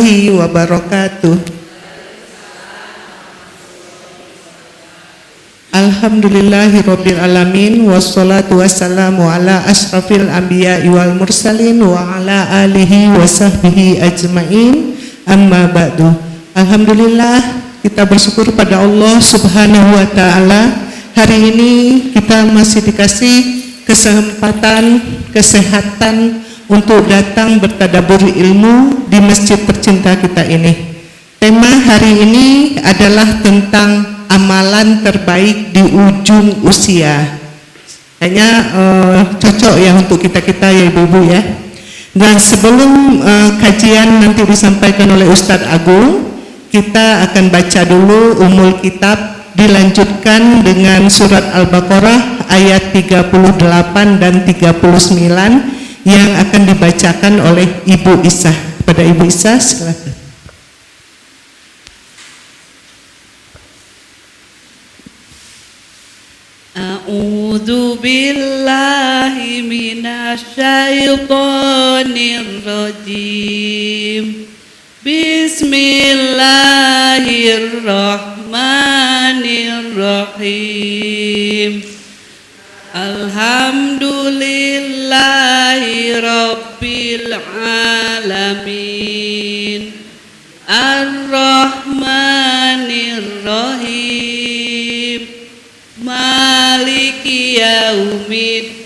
warahmatullahi wabarakatuh. Alhamdulillahirabbil alamin wassalatu wassalamu ala asyrafil anbiya'i wal mursalin wa ala alihi wa sahbihi ajmain. Amma ba'du. Alhamdulillah, kita bersyukur pada Allah Subhanahu wa taala. Hari ini kita masih dikasih kesempatan, kesehatan untuk datang bertadabbur ilmu di masjid tercinta kita ini. Tema hari ini adalah tentang amalan terbaik di ujung usia. Kayaknya cocok ya untuk kita-kita ya ibu-ibu ya. Dan sebelum kajian nanti disampaikan oleh Ustadz Agung, kita akan baca dulu umul kitab, dilanjutkan dengan surat Al-Baqarah ayat 38 dan 39 yang akan dibacakan oleh Ibu Isah. Pada Ibu Isah silakan. A'udzu billahi minasyaitonir rajim. Bismillahirrahmanirrahim. Alhamdulillahi rabbil alamin. Ar-Rahmanir-Rahim. Maliki yaumiddin.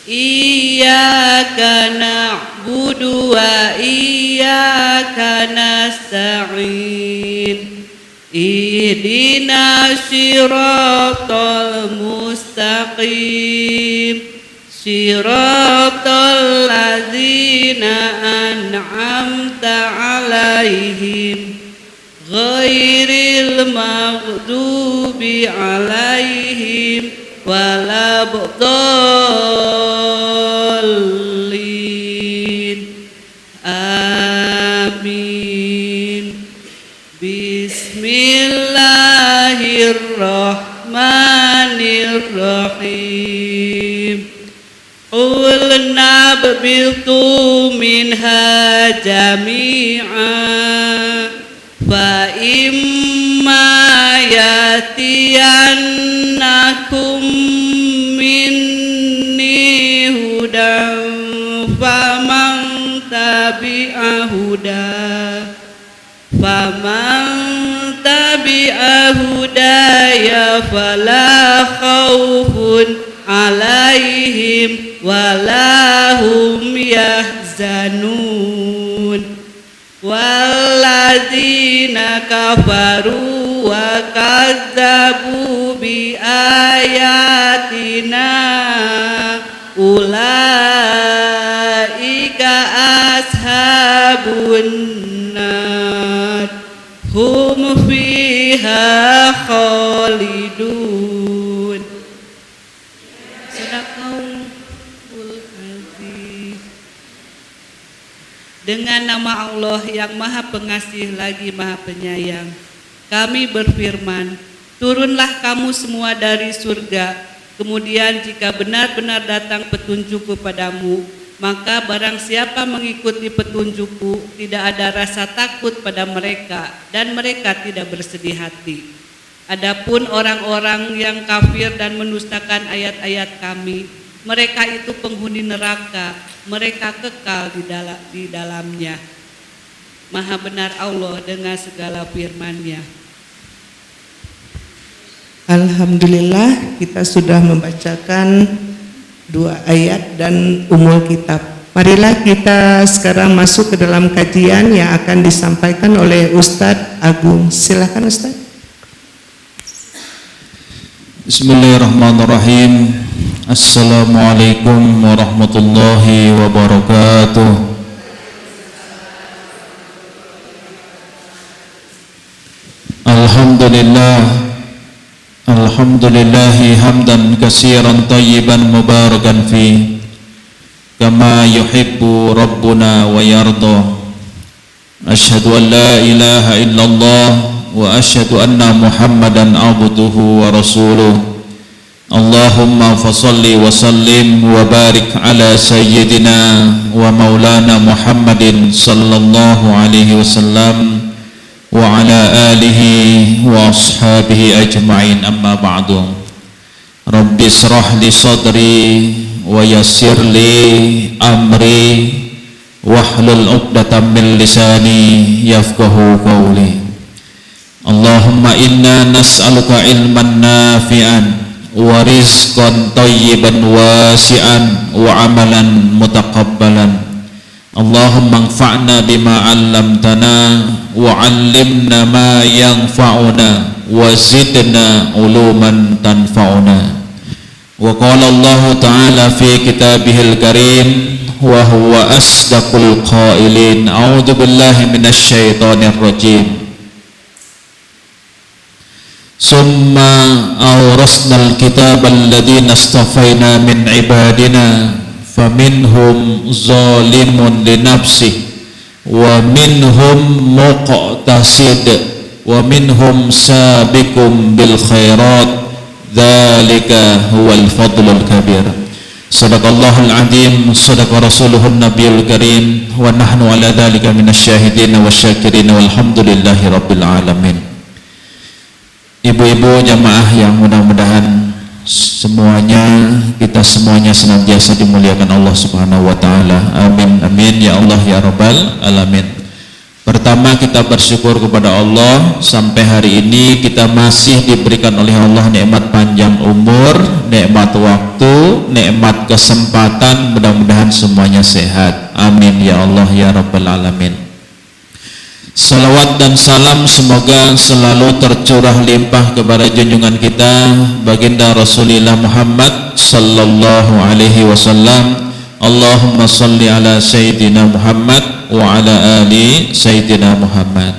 Iyyaka na'budu wa iyyaka nasta'in. Ihdinas siratal mustaqim. Siratal ladzina an'amta 'alaihim ghairil maghdubi 'alaihim waladdallin. Amin. Bismillahirrahmanirrahim. Qul nabbitu minha jami'an fa imma yatiyannakum minni hudan faman tabi'a hudaya fala khaufun alaihim wala hum yahzanun. Walladzina kafaru wa kadzabu bi ayatina ulaika ashabun nar hum fiha khalidun. Dengan nama Allah yang Maha Pengasih lagi Maha Penyayang, kami berfirman, turunlah kamu semua dari surga, kemudian jika benar-benar datang petunjuk kepadamu, maka barang siapa mengikuti petunjukku, tidak ada rasa takut pada mereka, dan mereka tidak bersedih hati. Adapun orang-orang yang kafir dan mendustakan ayat-ayat kami, mereka itu penghuni neraka, mereka kekal di dalamnya. Maha benar Allah dengan segala firman-Nya. Alhamdulillah, kita sudah membacakan 2 ayat dan umul kitab. Marilah kita sekarang masuk ke dalam kajian yang akan disampaikan oleh Ustadz Agung. Silakan Ustadz. Bismillahirrahmanirrahim. Assalamualaikum warahmatullahi wabarakatuh. Alhamdulillahi hamdan katsiran tayyiban mubarakan fi kama yuhibbu rabbuna wa yarda. Asyhadu an la ilaha illallah wa asyhadu anna Muhammadan abduhu wa rasuluh. Allahumma fasalli wa sallim wa barik ala sayyidina wa maulana Muhammadin sallallahu alaihi wasallam wa ala alihi wa ashabihi ajma'in, amma ba'du. Rabbi israh li sadri wa yassir li amri wahlul 'uqdatam min lisani yafqahu qawli. Allahumma inna nas'aluka ilman nafi'an wa rizqan thayyiban wasi'an wa amalan mutaqabbalan. Allahumma anfa'na bima 'allamtana wa 'allimna ma yanfa'una wa zidna uluman tanfa'una. Wa qala Allah ta'ala fi kitabihil karim wa huwa asdaqul qailin. A'udzu billahi minasy syaithanir rajim. Summa awrasnal kitabal ladzina istafaina min ibadina faminhum zalimun li nafsihi wa minhum muqtasid wa minhum sabiqum bil khairat dzalika huwal fadlul kabir. Sadaqallahul azim, sadaqa rasuluhun nabiyul karim, wa nahnu ala dzalika minasyahidin wasyakirin walhamdulillahi rabbil alamin. Ibu-ibu jamaah yang mudah-mudahan kita semuanya senantiasa dimuliakan Allah Subhanahu wa taala. Amin amin ya Allah ya rabbal alamin. Pertama, kita bersyukur kepada Allah sampai hari ini kita masih diberikan oleh Allah nikmat panjang umur, nikmat waktu, nikmat kesempatan. Mudah-mudahan semuanya sehat. Amin ya Allah ya rabbal alamin. Salawat dan salam semoga selalu tercurah limpah kepada junjungan kita baginda Rasulullah Muhammad sallallahu alaihi wasallam. Allahumma salli ala sayyidina Muhammad wa ala ali sayyidina Muhammad.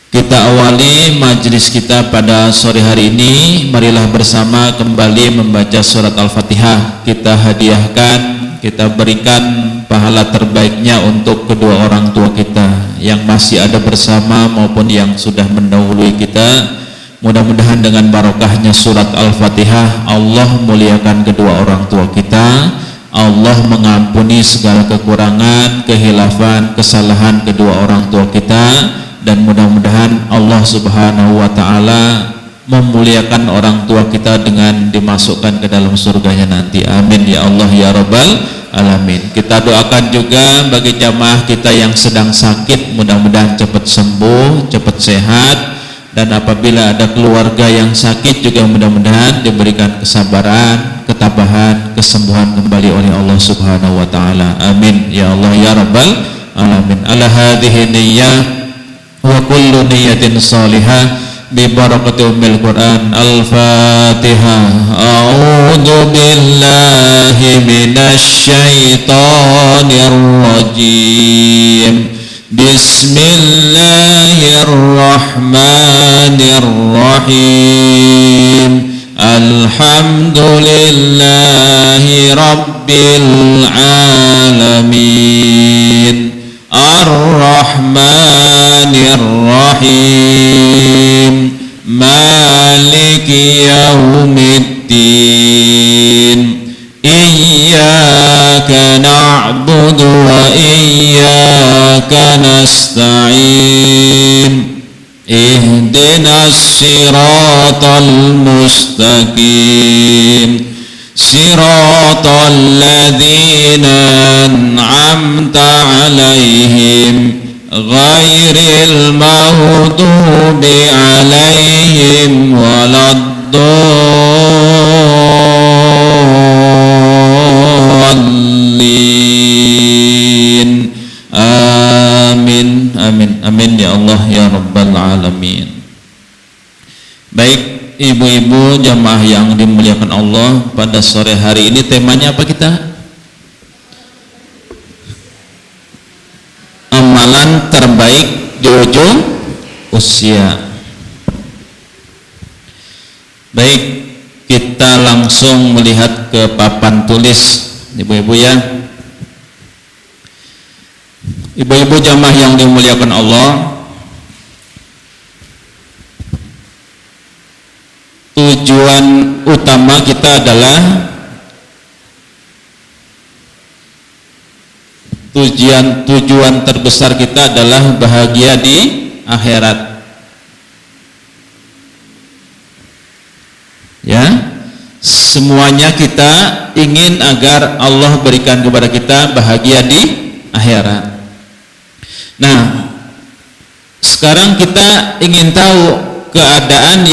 Kita awali majlis kita pada sore hari ini. Marilah bersama kembali membaca surat Al-Fatihah. Kita hadiahkan, kita berikan pahala terbaiknya untuk kedua orang tua kita yang masih ada bersama maupun yang sudah mendahului kita. Mudah-mudahan dengan barokahnya surat Al-Fatihah Allah muliakan kedua orang tua kita, Allah mengampuni segala kekurangan, kehilafan, kesalahan kedua orang tua kita, dan mudah-mudahan Allah Subhanahu wa taala memuliakan orang tua kita dengan dimasukkan ke dalam surganya nanti. Amin ya Allah ya rabbal alamin. Kita doakan juga bagi jamaah kita yang sedang sakit, mudah-mudahan cepat sembuh, cepat sehat, dan apabila ada keluarga yang sakit juga mudah-mudahan diberikan kesabaran, ketabahan, kesembuhan kembali oleh Allah Subhanahu wa taala. Amin ya Allah ya rabbal alamin. Ala hadhihi niyyah wa kullu niyyatin salihah bi barakati ummil Quran. Al-Fatihah. A'udzu billahi minasy syaithanir rajim. Bismillahirrahmanirrahim. Alhamdulillahi rabbil alamin. Ar-Rahmanir-Rahim. Maliki yaumiddin. Iyyaka na'budu wa iyyaka nasta'in. Ihdinas siratal mustaqim. Siratal ladzina an'amta 'alaihim ghairil maghdubi 'alaihim waladdallin. Amin amin amin ya Allah ya rabbal alamin. Baik, ibu-ibu jamaah yang dimuliakan Allah, pada sore hari ini temanya apa kita? Amalan terbaik di ujung usia. Baik, kita langsung melihat ke papan tulis ibu-ibu ya. Ibu-ibu jamaah yang dimuliakan Allah, tujuan utama kita adalah tujuan terbesar kita adalah bahagia di akhirat. Ya, semuanya kita ingin agar Allah berikan kepada kita bahagia di akhirat. Nah, sekarang kita ingin tahu keadaan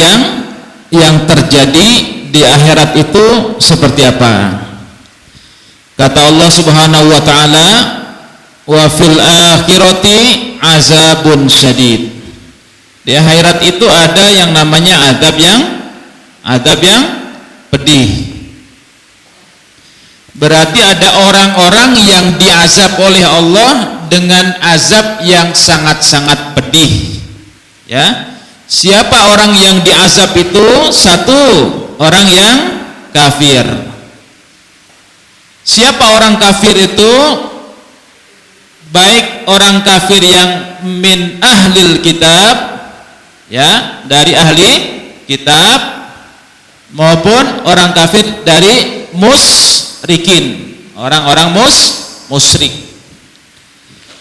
yang terjadi di akhirat itu seperti apa. Kata Allah Subhanahu wa taala, wa fil akhirati azabun syadid. Di akhirat itu ada yang namanya azab yang pedih. Berarti ada orang-orang yang diazab oleh Allah dengan azab yang sangat-sangat pedih. Ya. Siapa orang yang diazab itu? Satu, orang yang kafir. Siapa orang kafir itu? Baik orang kafir yang min ahlil kitab, ya, dari ahli kitab, maupun orang kafir dari musyrikin, orang-orang musyrik.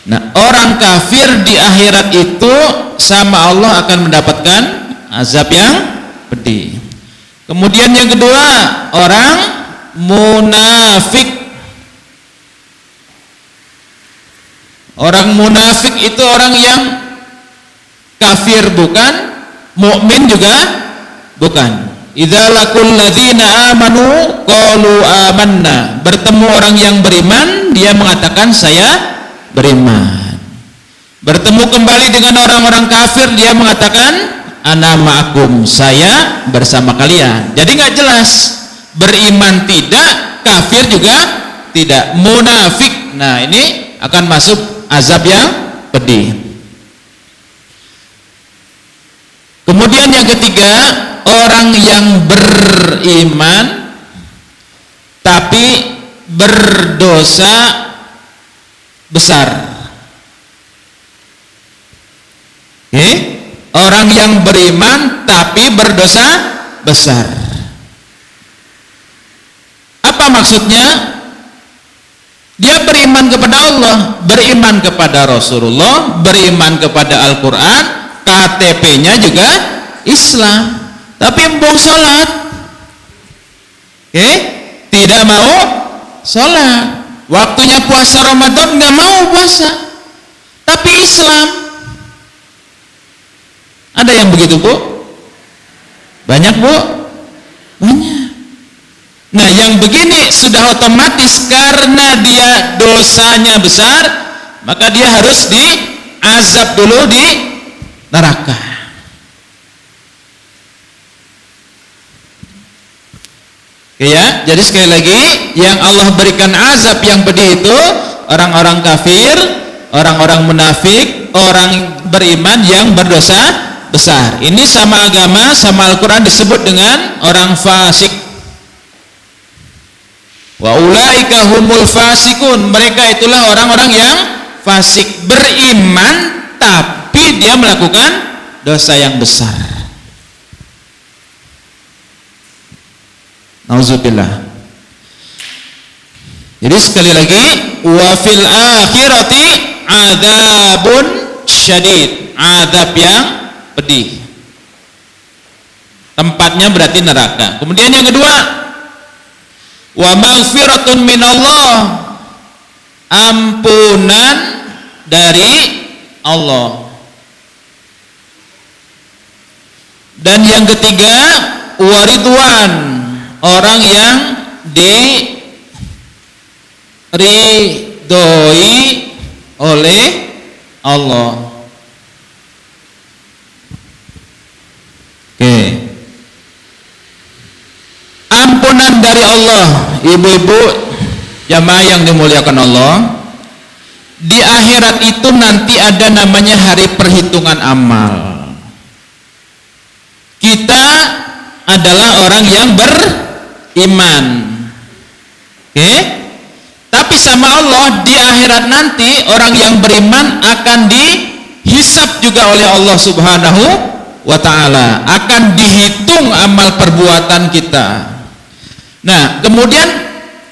Nah, orang kafir di akhirat itu sama Allah akan mendapatkan azab yang pedih. Kemudian yang kedua, orang munafik. Orang munafik itu orang yang kafir bukan, mukmin juga bukan. Idza laqul ladzina amanu qalu amanna. Bertemu orang yang beriman, dia mengatakan saya beriman. Bertemu kembali dengan orang-orang kafir, dia mengatakan ana ma'akum, saya bersama kalian. Jadi nggak jelas, beriman tidak, kafir juga tidak, munafik. Nah, ini akan masuk azab yang pedih. Kemudian yang ketiga, orang yang beriman tapi berdosa besar. Oke? Orang yang beriman tapi berdosa besar. Apa maksudnya? Dia beriman kepada Allah, beriman kepada Rasulullah, beriman kepada Al-Quran, KTP-nya juga Islam, tapi embung sholat. Oke? Tidak mau sholat. Waktunya puasa Ramadan nggak mau puasa, tapi Islam. Ada yang begitu, Bu? Banyak, Bu? Banyak. Nah, yang begini sudah otomatis karena dia dosanya besar, maka dia harus diazab dulu di neraka. Oke ya, jadi sekali lagi, yang Allah berikan azab yang pedih itu orang-orang kafir, orang-orang munafik, orang beriman yang berdosa besar. Ini sama agama, sama Al-Quran disebut dengan orang fasik. Wa ulaika humul fasikun. Mereka itulah orang-orang yang fasik, beriman tapi dia melakukan dosa yang besar. Nauzubillah. Jadi sekali lagi, wa fil akhirati adzabun syadid. Azab yang pedih. Tempatnya berarti neraka. Kemudian yang kedua, wa maghfiratun minallah, ampunan dari Allah. Dan yang ketiga, waridwan, orang yang diridhoi oleh Allah. Oke. Ampunan dari Allah, ibu-ibu jamaah yang dimuliakan Allah, di akhirat itu nanti ada namanya hari perhitungan amal. Kita adalah orang yang beriman, oke? Tapi sama Allah di akhirat nanti orang yang beriman akan dihisab juga oleh Allah Subhanahu wa ta'ala, akan dihitung amal perbuatan kita. Nah, kemudian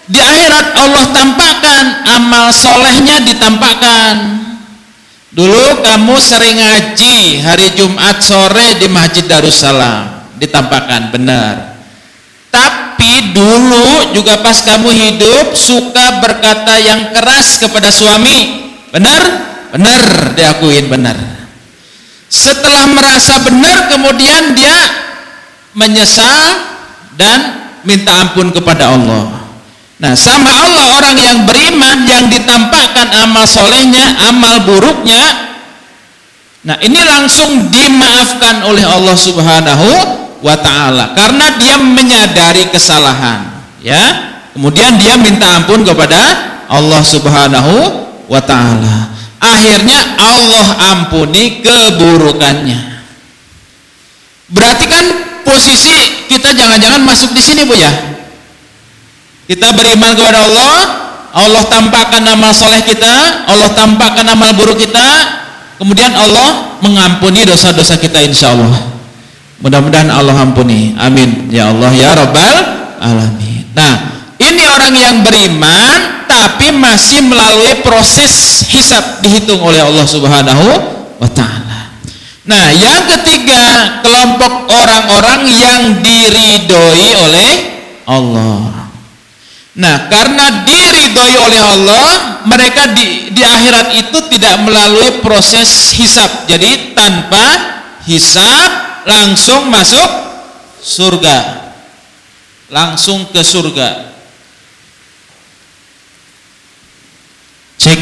di akhirat Allah tampakkan amal solehnya, ditampakkan. Dulu kamu sering ngaji hari Jumat sore di Masjid Darussalam, ditampakkan, benar. Tapi dulu juga pas kamu hidup suka berkata yang keras kepada suami, benar? Benar, diakuin benar. Setelah merasa benar, kemudian dia menyesal dan minta ampun kepada Allah. Nah, sama Allah, orang yang beriman yang ditampakkan amal solehnya, amal buruknya, nah ini langsung dimaafkan oleh Allah Subhanahu wa ta'ala karena dia menyadari kesalahan, ya. Kemudian dia minta ampun kepada Allah Subhanahu wa ta'ala. Akhirnya Allah ampuni keburukannya. Berarti kan posisi kita jangan-jangan masuk di sini, Bu, ya. Kita beriman kepada Allah, Allah tampakkan amal soleh kita, Allah tampakkan amal buruk kita, kemudian Allah mengampuni dosa-dosa kita, insya Allah. Mudah-mudahan Allah ampuni, amin ya Allah ya Rabbal alamin. Nah, ini orang yang beriman tapi masih melalui proses hisab, dihitung oleh Allah Subhanahu wa ta'ala. Nah, yang ketiga, kelompok orang-orang yang diridhoi oleh Allah. Nah, karena diridhoi oleh Allah, mereka di akhirat itu tidak melalui proses hisab. Jadi tanpa hisab langsung masuk surga, langsung ke surga. Cek.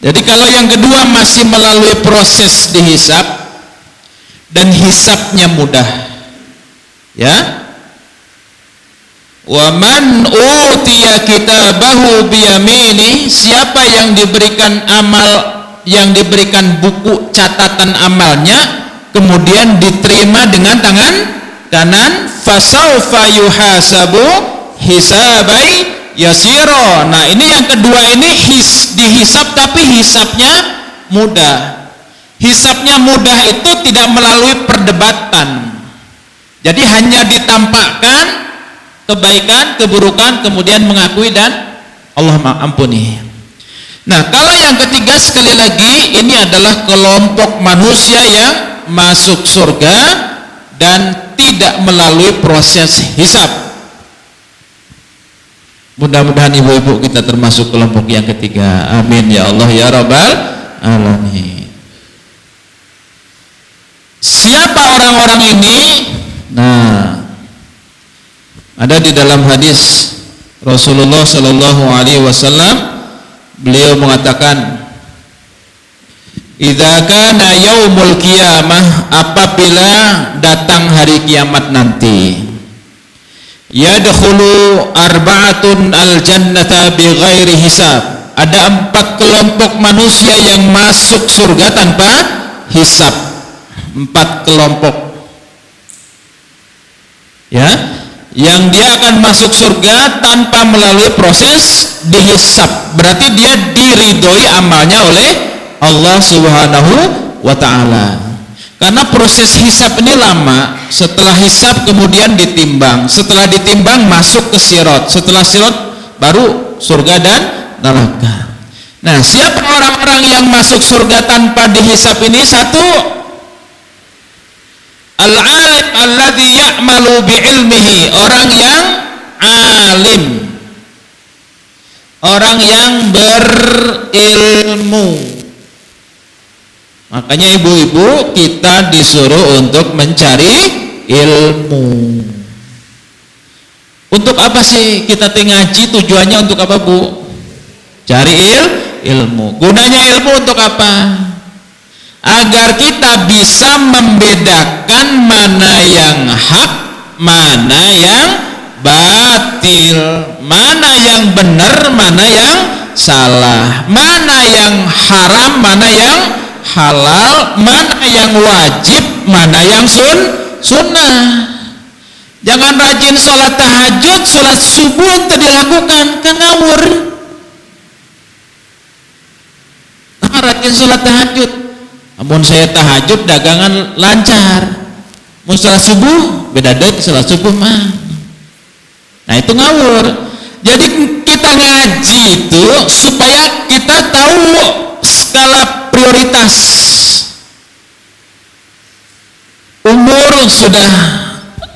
Jadi kalau yang kedua masih melalui proses dihisab dan hisabnya mudah, ya. Wa man utiya kitabahu biyamini, siapa yang diberikan amal, yang diberikan buku catatan amalnya kemudian diterima dengan tangan kanan, fasaufa yuhasabu hisabai yasira. Nah, ini yang kedua, ini dihisab tapi hisabnya mudah. Hisabnya mudah itu tidak melalui perdebatan. Jadi hanya ditampakkan kebaikan, keburukan, kemudian mengakui dan Allah ampuni. Nah, kalau yang ketiga, sekali lagi, ini adalah kelompok manusia yang masuk surga dan tidak melalui proses hisab. Mudah-mudahan ibu-ibu kita termasuk kelompok yang ketiga. Amin ya Allah ya Rabbal alamin. Siapa orang-orang ini? Nah, ada di dalam hadis Rasulullah Shallallahu Alaihi Wasallam, beliau mengatakan, idza kana yaumul qiyamah, apabila datang hari kiamat nanti, yadkhulu arba'atun al-jannata bighairi hisab, ada 4 kelompok manusia yang masuk surga tanpa hisab. 4 kelompok, ya, yang dia akan masuk surga tanpa melalui proses dihisab. Berarti dia diridhoi amalnya oleh Allah Subhanahu wa ta'ala. Karena proses hisab ini lama. Setelah hisab kemudian ditimbang, setelah ditimbang masuk ke sirat, setelah sirat baru surga dan neraka. Nah, siapa orang-orang yang masuk surga tanpa dihisab ini? Satu, al-alim alladhi ya'malu bi'ilmihi, orang yang alim, orang yang berilmu. Makanya ibu-ibu kita disuruh untuk mencari ilmu. Untuk apa sih kita ngaji? Tujuannya untuk apa, Bu? Cari ilmu. Gunanya ilmu untuk apa? Agar kita bisa membedakan mana yang hak, mana yang batil, mana yang benar, mana yang salah, mana yang haram, mana yang halal, mana yang wajib, mana yang sunnah. Jangan rajin sholat tahajud, sholat subuh itu dilakukan, kan ngawur. mah rajin sholat tahajud. Amun saya tahajud dagangan lancar. Mau sholat subuh beda deuk sholat subuh mah. Nah itu ngawur. Jadi kita ngaji itu supaya kita tahu skala prioritas. Umur sudah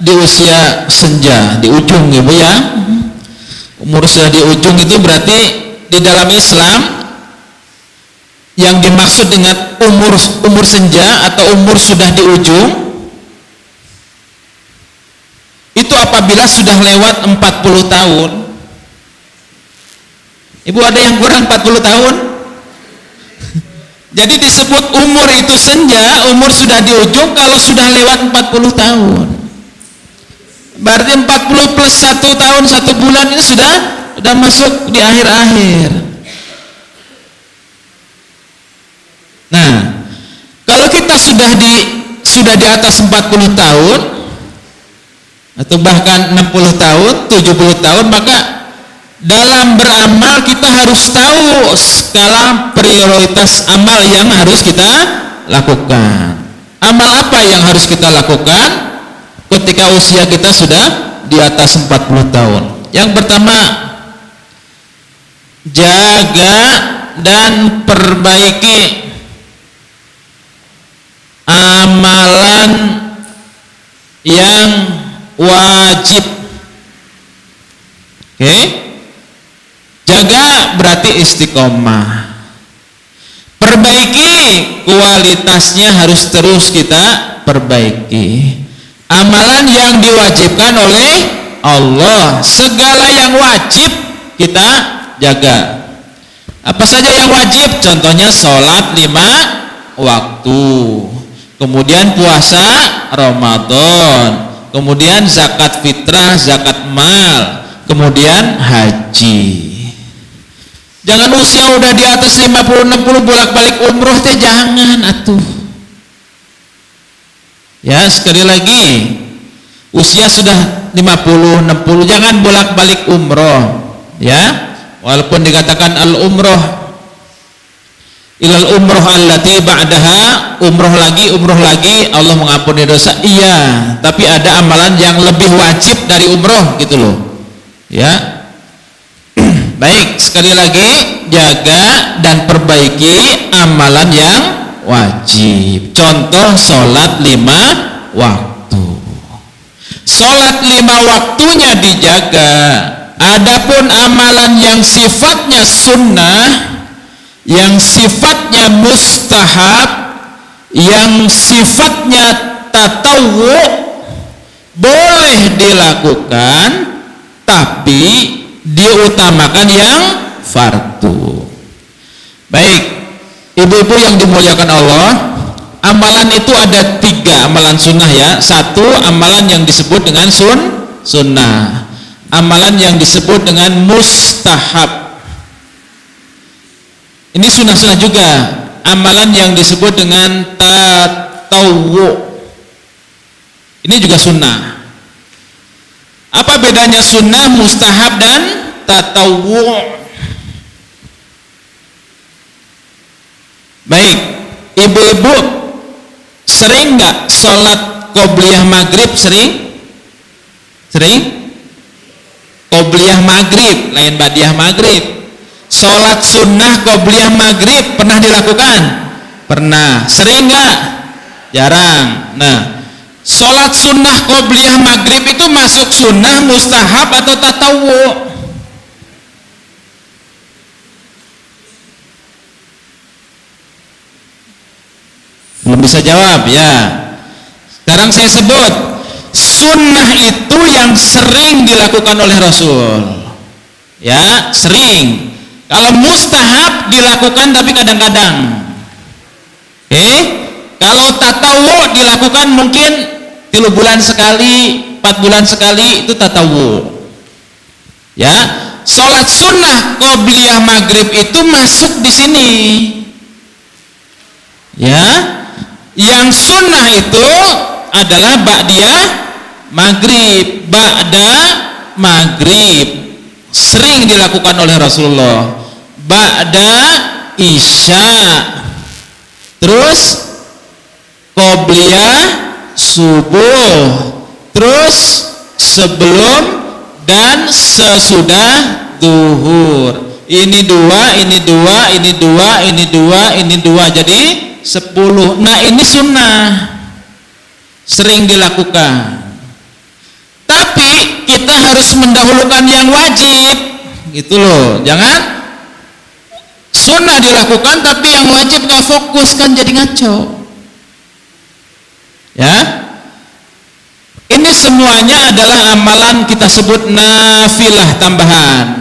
di usia senja, di ujung ibu ya. Umur sudah di ujung itu berarti di dalam Islam yang dimaksud dengan umur senja atau umur sudah di ujung itu apabila sudah lewat 40 tahun. Ibu ada yang kurang 40 tahun? Jadi disebut umur itu senja, umur sudah di ujung kalau sudah lewat 40 tahun. Berarti 40 plus 1 tahun 1 bulan ini sudah masuk di akhir-akhir. Nah, kalau kita sudah di atas 40 tahun atau bahkan 60 tahun, 70 tahun, maka dalam beramal kita harus tahu skala prioritas amal yang harus kita lakukan. Amal apa yang harus kita lakukan ketika usia kita sudah di atas 40 tahun? Yang pertama, jaga dan perbaiki amalan yang wajib. Oke? Jaga berarti istiqomah. Perbaiki kualitasnya harus terus kita perbaiki. Amalan yang diwajibkan oleh Allah, segala yang wajib kita jaga. Apa saja yang wajib? Contohnya sholat 5 waktu, kemudian puasa Ramadan, kemudian zakat fitrah, zakat mal, kemudian haji. Jangan usia udah di atas 50-60 bolak-balik umroh teh jangan atuh. Ya, sekali lagi, usia sudah 50-60 jangan bolak-balik umroh, ya. Walaupun dikatakan al-umroh ilal umroh allati ba'daha, umroh lagi Allah mengampuni dosa. Iya, tapi ada amalan yang lebih wajib dari umroh gitu loh. Ya. Baik, sekali lagi jaga dan perbaiki amalan yang wajib. Contoh sholat 5 waktu. Sholat 5 waktunya dijaga. Adapun amalan yang sifatnya sunnah, yang sifatnya mustahab, yang sifatnya tatawwu boleh dilakukan, tapi diutamakan yang fardu. Baik, ibu-ibu yang dimuliakan Allah, amalan itu ada 3 amalan sunnah ya. 1 amalan yang disebut dengan sunnah, amalan yang disebut dengan mustahab. Ini sunnah-sunnah juga. Amalan yang disebut dengan tatawwu, ini juga sunnah. Apa bedanya sunnah, mustahab, dan tatawwu? Baik, ibu-ibu sering nggak sholat qobliyah maghrib? Sering? Qobliyah maghrib, lain badiah maghrib. Sholat sunnah qobliyah maghrib pernah dilakukan? Pernah. Sering nggak? Jarang. Nah, sholat sunnah qobliyah maghrib itu masuk sunnah, mustahab, atau tatawwu? Belum bisa jawab ya. Sekarang saya sebut, sunnah itu yang sering dilakukan oleh Rasul, ya, sering. Kalau mustahab dilakukan tapi kadang-kadang. Kalau tatawwu dilakukan mungkin 3 bulan sekali, 4 bulan sekali, itu tatawwu. Ya, sholat sunnah qobliyah maghrib itu masuk di sini. Ya, yang sunnah itu adalah ba'diyah maghrib, ba'da maghrib sering dilakukan oleh Rasulullah, ba'da isya terus qobliyah subuh, terus sebelum dan sesudah zuhur. Ini dua, ini dua, ini dua, ini dua, ini dua, jadi 10. Nah ini sunnah, sering dilakukan. Tapi kita harus mendahulukan yang wajib, gitu loh. Jangan sunnah dilakukan tapi yang wajib gak fokus, kan jadi ngaco. Ya, ini semuanya adalah amalan kita sebut nafilah tambahan.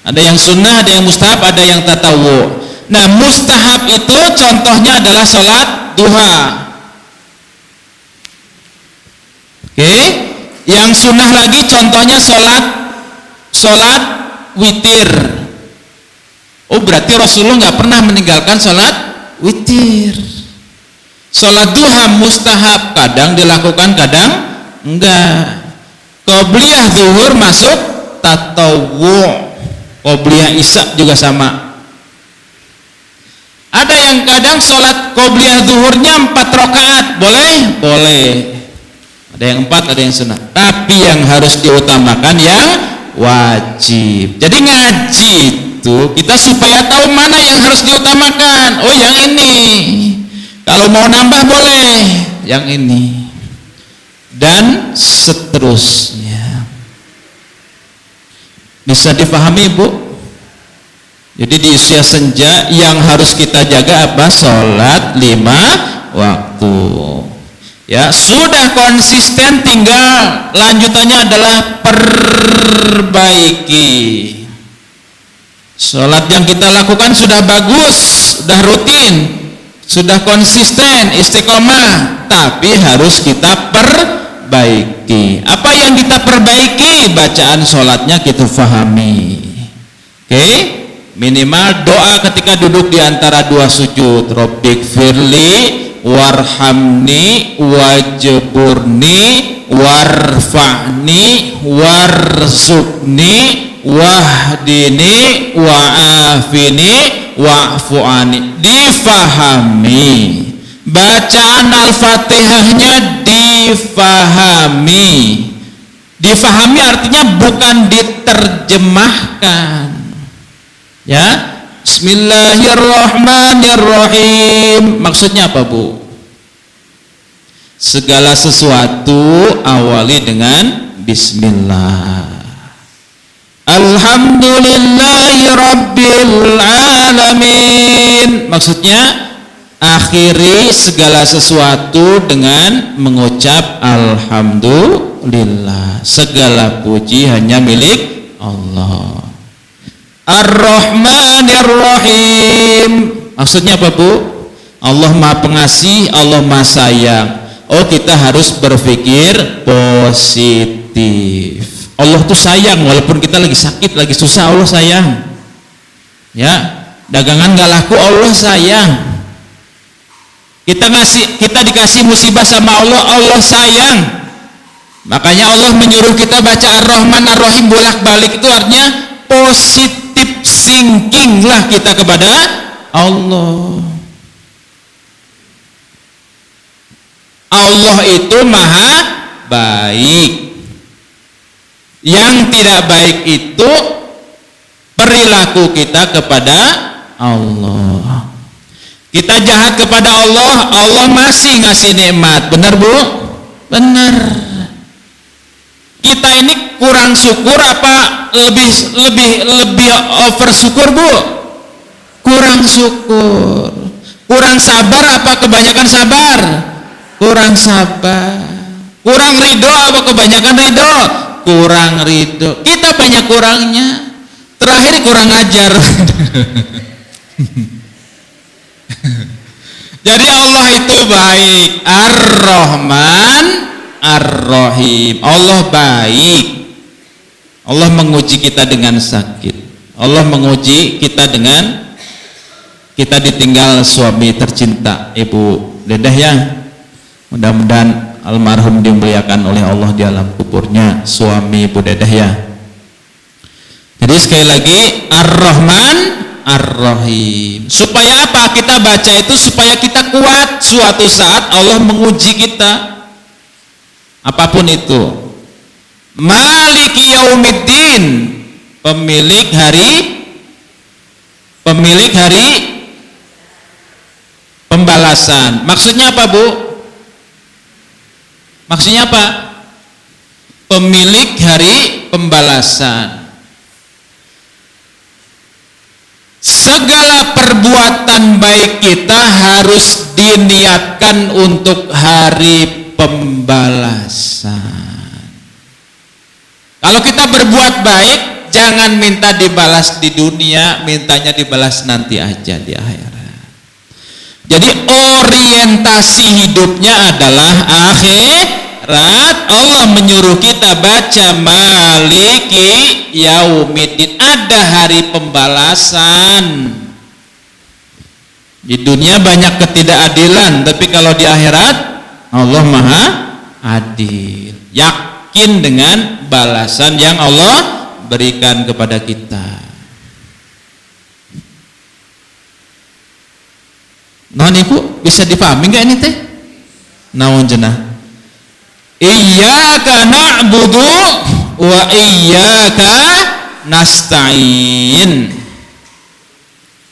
Ada yang sunnah, ada yang mustahab, ada yang tatawu. Nah mustahab itu contohnya adalah sholat duha. Oke, yang sunnah lagi contohnya sholat witir. Oh berarti Rasulullah nggak pernah meninggalkan sholat witir. Sholat duha mustahab, kadang dilakukan, kadang enggak. Qobliyah zuhur masuk tatawu. Qobliyah isya juga sama. Ada yang kadang sholat qobliyah zuhurnya 4 rakaat, boleh? Boleh. Ada yang 4, ada yang sunnah. Tapi yang harus diutamakan yang wajib. Jadi ngaji itu kita supaya tahu mana yang harus diutamakan. Oh yang ini. Kalau mau nambah boleh yang ini. Dan seterusnya. Bisa dipahami Bu? Jadi di usia senja yang harus kita jaga apa? Sholat 5 waktu. Ya sudah konsisten, tinggal lanjutannya adalah perbaiki. Sholat yang kita lakukan sudah bagus, sudah rutin, sudah konsisten, istiqomah, tapi harus kita perbaiki. Apa yang kita perbaiki? Bacaan sholatnya kita fahami. Oke? Minimal doa ketika duduk di antara 2 sujud. Rabbik firli warhamni wajburni warfa'ni warzuqni wahdini wa'afini wa'fu'ani. Difahami. Bacaan Al-Fatihahnya difahami. Difahami artinya bukan diterjemahkan. Ya, Bismillahirrahmanirrahim. Maksudnya apa Bu? Segala sesuatu awali dengan Bismillah. Alhamdulillahi Rabbil Alamin. Maksudnya akhiri segala sesuatu dengan mengucap Alhamdulillah. Segala puji hanya milik Allah. Ar-Rahmanir-Rahim. Maksudnya apa Bu? Allah Maha Pengasih, Allah Maha Sayang. Oh kita harus berpikir positif. Allah tuh sayang walaupun kita lagi sakit, lagi susah, Allah sayang. Ya, dagangan gak laku, Allah sayang. Kita dikasih musibah sama Allah, Allah sayang. Makanya Allah menyuruh kita baca Ar-Rahman Ar-Rahim bolak-balik. Itu artinya positif thinking lah kita kepada Allah. Allah itu maha baik. Yang tidak baik itu perilaku kita kepada Allah. Kita jahat kepada Allah, Allah masih ngasih nikmat. Benar Bu? Benar. Kita ini kurang syukur apa lebih over syukur Bu? Kurang syukur. Kurang sabar apa kebanyakan sabar? Kurang sabar. Kurang ridho apa kebanyakan ridho? Kurang ridho. Kita banyak kurangnya. Terakhir kurang ajar. Jadi Allah itu baik. Ar-Rahman Ar-Rahim. Allah baik. Allah menguji kita dengan sakit. Allah menguji kita dengan kita ditinggal suami tercinta, Ibu Dedeh ya. Mudah-mudahan almarhum dimuliakan oleh Allah di alam kuburnya, suami Ibu Dedeh ya. Jadi sekali lagi Ar-Rahman Ar-Rahim. Supaya apa? Kita baca itu supaya kita kuat suatu saat Allah menguji kita. Apapun itu. Maliki Yaumiddin, pemilik hari pembalasan. Maksudnya apa, Bu? Maksudnya apa? Pemilik hari pembalasan. Segala perbuatan baik kita harus diniatkan untuk hari pembalasan. Kalau kita berbuat baik, jangan minta dibalas di dunia, mintanya dibalas nanti aja di akhirat. Jadi orientasi hidupnya adalah akhirat. Allah menyuruh kita baca Maliki Yaumiddin, ada hari pembalasan. Di dunia banyak ketidakadilan, tapi kalau di akhirat Allah Maha Adil. Yakin dengan balasan yang Allah berikan kepada kita. Nah, Ibu bisa dipahami nggak ini teh? Naon cenah? Iyyaka na'budu wa iyyaka nasta'in.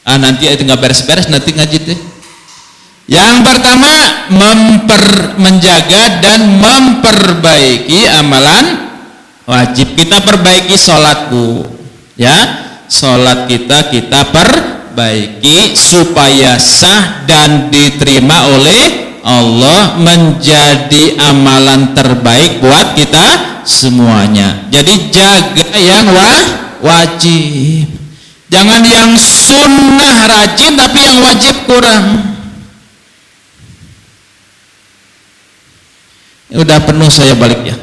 Nanti itu nggak beres-beres nanti ngaji teh. Yang pertama menjaga dan memperbaiki amalan wajib. Kita perbaiki sholat, Bu, ya. Sholat kita perbaiki supaya sah dan diterima oleh Allah, menjadi amalan terbaik buat kita semuanya. Jadi jaga yang wajib, jangan yang sunnah rajin tapi yang wajib kurang. Udah penuh saya balik ya.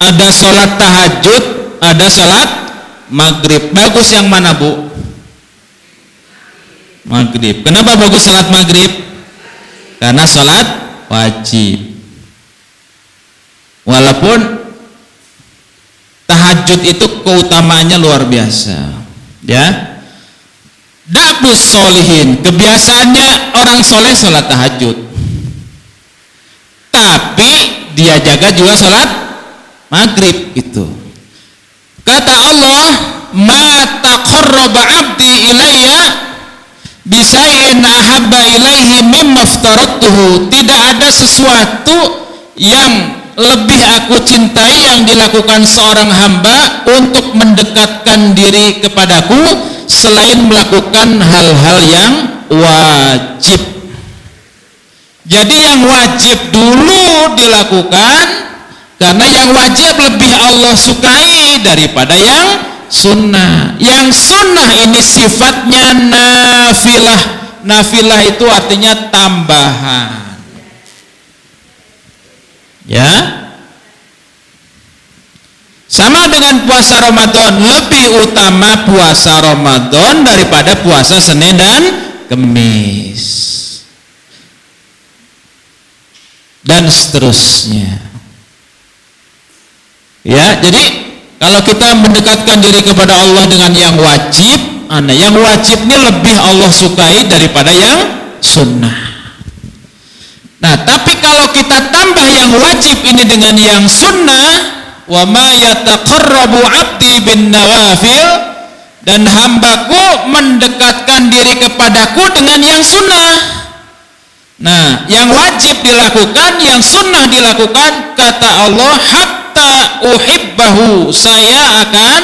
Ada sholat tahajud, ada sholat maghrib. Bagus yang mana, Bu? Maghrib. Kenapa bagus sholat maghrib? Karena sholat wajib. Walaupun tahajud itu keutamaannya luar biasa, ya. Dabus solihin, kebiasaannya orang soleh sholat tahajud, tapi dia jaga juga sholat maghrib itu. Kata Allah, ma taqarraba 'abdi ilayya bisain ahabba ilaihi mimma aftaratuhu. Tidak ada sesuatu yang lebih aku cintai yang dilakukan seorang hamba untuk mendekatkan diri kepadaku selain melakukan hal-hal yang wajib. Jadi yang wajib dulu dilakukan, karena yang wajib lebih Allah sukai daripada yang sunnah. Yang sunnah ini sifatnya nafilah. Nafilah itu artinya tambahan, ya. Sama dengan puasa Ramadan, lebih utama puasa Ramadan daripada puasa Senin dan Kamis, dan seterusnya. Ya, jadi kalau kita mendekatkan diri kepada Allah dengan yang wajib, yang wajib ini lebih Allah sukai daripada yang sunnah. Nah, tapi kalau kita tambah yang wajib ini dengan yang sunnah, wa ma yataqarrabu 'abdi bin nawafil, dan hambaku mendekatkan diri kepadaku dengan yang sunnah. Nah, yang wajib dilakukan, yang sunnah dilakukan, kata Allah, uhibbahu, saya akan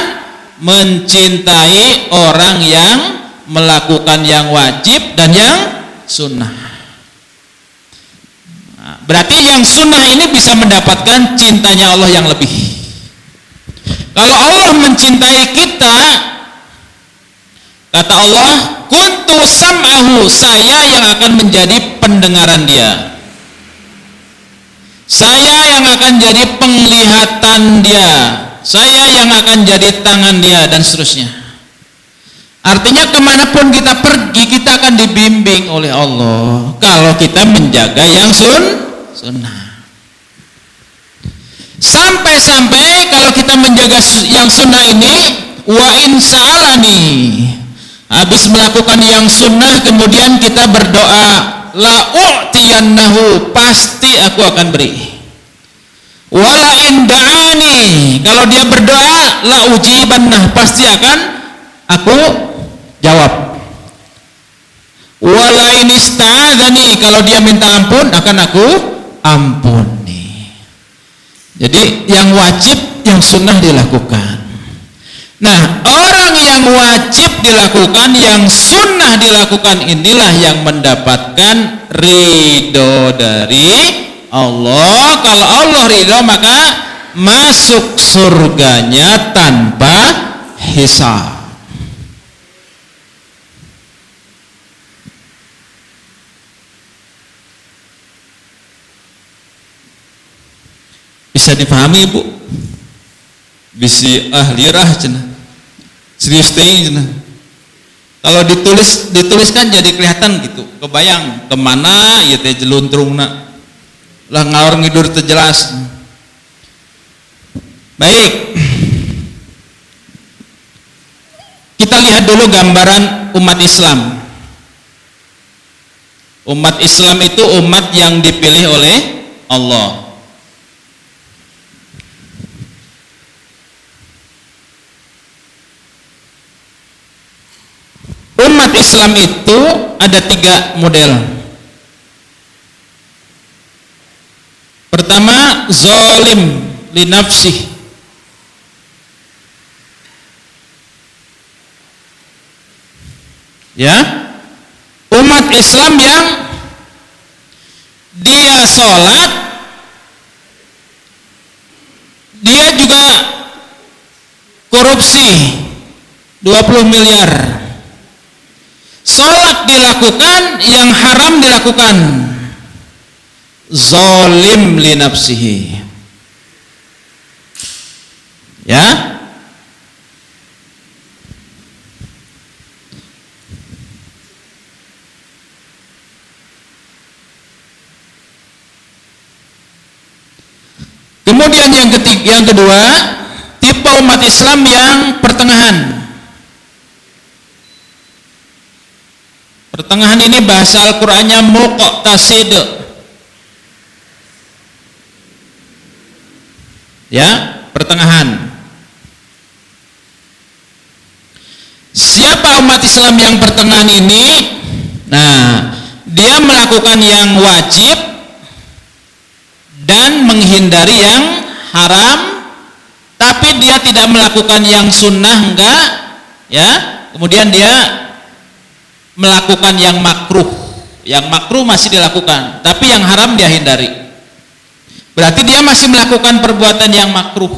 mencintai orang yang melakukan yang wajib dan yang sunnah. Nah, berarti yang sunnah ini bisa mendapatkan cintanya Allah yang lebih. Kalau Allah mencintai kita, kata Allah, kuntu kuntu sam'ahu, saya yang akan menjadi pendengaran dia, saya yang akan jadi penglihatan dia, saya yang akan jadi tangan dia, dan seterusnya. Artinya kemanapun kita pergi, kita akan dibimbing oleh Allah kalau kita menjaga yang sunnah. Sampai-sampai kalau kita menjaga yang sunnah ini, wa in sa'alani, habis melakukan yang sunnah kemudian kita berdoa, la u'tiyannahu, pasti aku akan beri. Wala in da'ani, kalau dia berdoa, la ujibannah, pasti akan aku jawab. Wala in ista'adzani, kalau dia minta ampun, akan aku ampuni. Jadi yang wajib, yang sunnah dilakukan. Nah, orang yang wajib dilakukan, yang sunnah dilakukan, inilah yang mendapatkan ridho dari Allah. Kalau Allah ridho, maka masuk surganya tanpa hisab. Bisa dipahami, Bu? Bisi ahlirah cenah. Serius teh cenah. Kalau dituliskan jadi kelihatan gitu. Kebayang kemana ieu teh jeluntrungna. Lah ngalor ngidur teu jelas. Baik. Kita lihat dulu gambaran umat Islam. Umat Islam itu umat yang dipilih oleh Allah. Umat Islam itu ada 3 model. Pertama, zalim li nafsih. Ya, umat Islam yang dia sholat, dia juga korupsi 20 miliar. Sholat dilakukan, yang haram dilakukan. Zalim li nafsihi. Ya. Kemudian yang kedua, tipe umat Islam yang pertengahan. Pertengahan ini bahasa Al-Qur'annya muqtasid. Ya, pertengahan. Siapa umat Islam yang pertengahan ini? Nah, dia melakukan yang wajib dan menghindari yang haram, tapi dia tidak melakukan yang sunnah, enggak, ya. Kemudian dia melakukan yang makruh. Yang makruh masih dilakukan, tapi yang haram dia hindari. Berarti dia masih melakukan perbuatan yang makruh.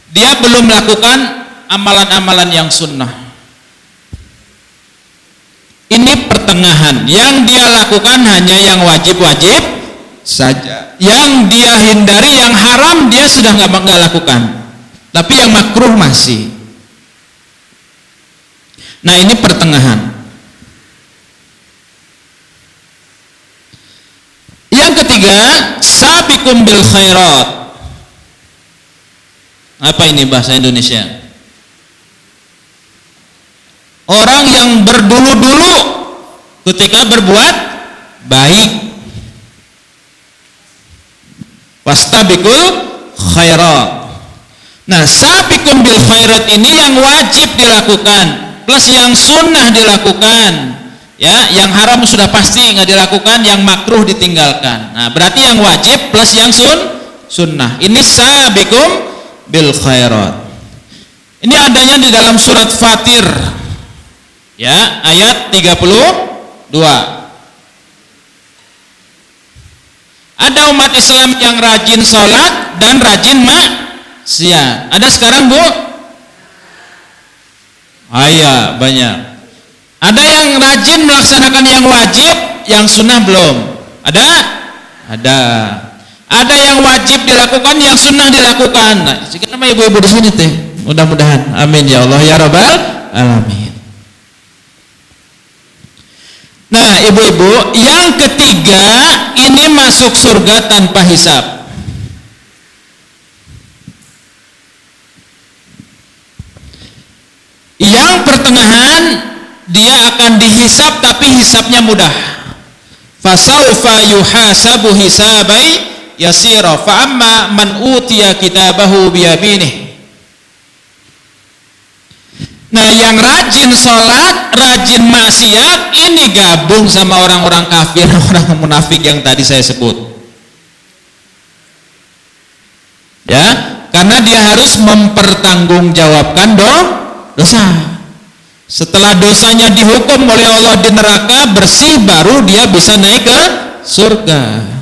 Dia belum melakukan amalan-amalan yang sunnah. Ini pertengahan. Yang dia lakukan hanya yang wajib-wajib saja. Yang dia hindari, yang haram dia sudah nggak lakukan. Tapi yang makruh masih. Nah, ini pertengahan. Yang ketiga, sabiqum bil khairat. Apa ini bahasa Indonesia? Orang yang berdulu-dulu ketika berbuat baik. Wastabiqul khairat. Nah, sabiqum bil khairat ini yang wajib dilakukan plus yang sunnah dilakukan. Ya, yang haram sudah pasti nggak dilakukan, yang makruh ditinggalkan. Nah, berarti yang wajib plus yang sunnah. Ini sabiqum bil khairat. Ini adanya di dalam surat Fatir. Ya, ayat 32. Ada umat Islam yang rajin sholat dan rajin maksiat. Ada sekarang, Bu? Ayah, banyak. Ada yang rajin melaksanakan yang wajib, yang sunnah belum? Ada? Ada. Ada yang wajib dilakukan, yang sunnah dilakukan. Nah, kenapa ibu-ibu di sini teh? Mudah-mudahan. Amin ya Allah ya Rabbal alamin. Nah, ibu-ibu, yang ketiga ini masuk surga tanpa hisab. Yang pertengahan dia akan dihisab tapi hisabnya mudah. Fasaufa yuhasabu hisabai yasira fa amma man utiya kitabahu biyaminih. Nah, yang rajin sholat, rajin maksiat, ini gabung sama orang-orang kafir, orang munafik yang tadi saya sebut. Ya, karena dia harus mempertanggungjawabkan dosa. Setelah dosanya dihukum oleh Allah di neraka, bersih, baru dia bisa naik ke surga.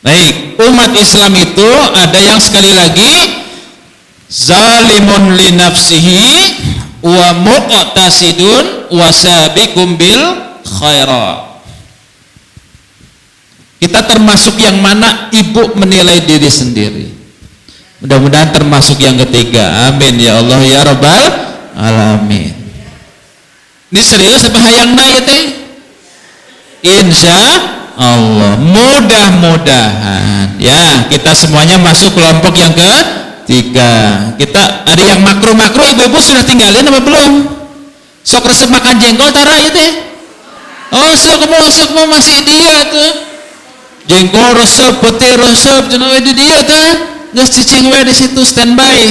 Baik, umat Islam itu ada yang sekali lagi zalimun li nafsihi wa muqtasidun wa sabiqum bil khairat. Kita termasuk yang mana? Ibu menilai diri sendiri. Mudah-mudahan termasuk yang ketiga. Amin ya Allah ya Rabbal alamin. Ini serius apa hayangna ya teh? Insya Allah, mudah-mudahan ya kita semuanya masuk kelompok yang ketiga. Kita ada yang makro-makro, ibu-ibu sudah tinggalin apa belum? Sok resep makan jengkol tara ya teh? Oh, sok mau masih dia tuh. Jengkol resep, putih resep, jeneng di dia tuh. Geus cicing we di situ standby.